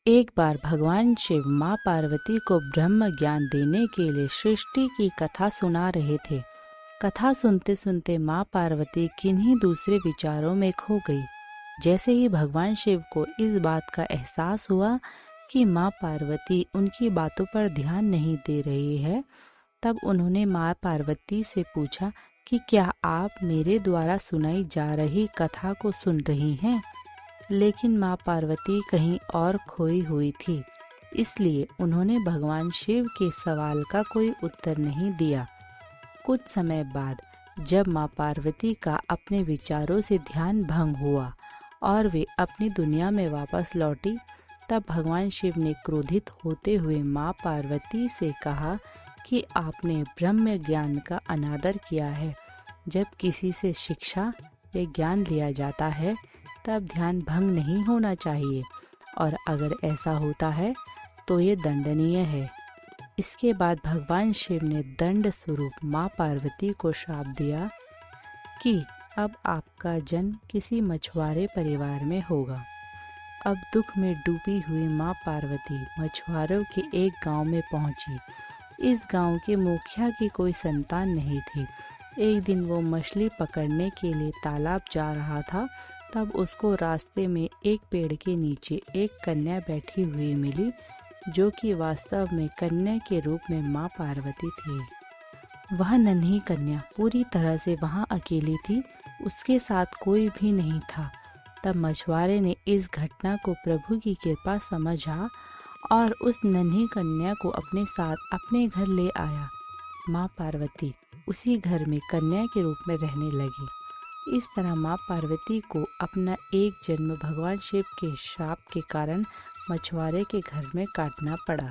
एक बार भगवान शिव माँ पार्वती को ब्रह्म ज्ञान देने के लिए सृष्टि की कथा सुना रहे थे। कथा सुनते सुनते माँ पार्वती किन्हीं दूसरे विचारों में खो गई। जैसे ही भगवान शिव को इस बात का एहसास हुआ कि माँ पार्वती उनकी बातों पर ध्यान नहीं दे रही है, तब उन्होंने माँ पार्वती से पूछा कि क्या आप मेरे द्वारा सुनाई जा रही कथा को सुन रही हैं? लेकिन माँ पार्वती कहीं और खोई हुई थी, इसलिए उन्होंने भगवान शिव के सवाल का कोई उत्तर नहीं दिया। कुछ समय बाद जब माँ पार्वती का अपने विचारों से ध्यान भंग हुआ और वे अपनी दुनिया में वापस लौटी, तब भगवान शिव ने क्रोधित होते हुए माँ पार्वती से कहा कि आपने ब्रह्म ज्ञान का अनादर किया है। जब किसी से शिक्षा या ज्ञान लिया जाता है तब ध्यान भंग नहीं होना चाहिए, और अगर ऐसा होता है तो ये दंडनीय है। इसके बाद भगवान शिव ने दंड स्वरूप माँ पार्वती को श्राप दिया कि अब आपका जन्म किसी मछुआरे परिवार में होगा। अब दुख में डूबी हुई माँ पार्वती मछुआरों के एक गांव में पहुंची। इस गांव के मुखिया की कोई संतान नहीं थी। एक दिन वो मछली पकड़ने के लिए तालाब जा रहा था, तब उसको रास्ते में एक पेड़ के नीचे एक कन्या बैठी हुई मिली, जो कि वास्तव में कन्या के रूप में माँ पार्वती थी। वह नन्ही कन्या पूरी तरह से वहाँ अकेली थी, उसके साथ कोई भी नहीं था। तब मछुआरे ने इस घटना को प्रभु की कृपा समझा और उस नन्ही कन्या को अपने साथ अपने घर ले आया। माँ पार्वती उसी घर में कन्या के रूप में रहने लगी। इस तरह माँ पार्वती को अपना एक जन्म भगवान शिव के श्राप के कारण मछुआरे के घर में काटना पड़ा।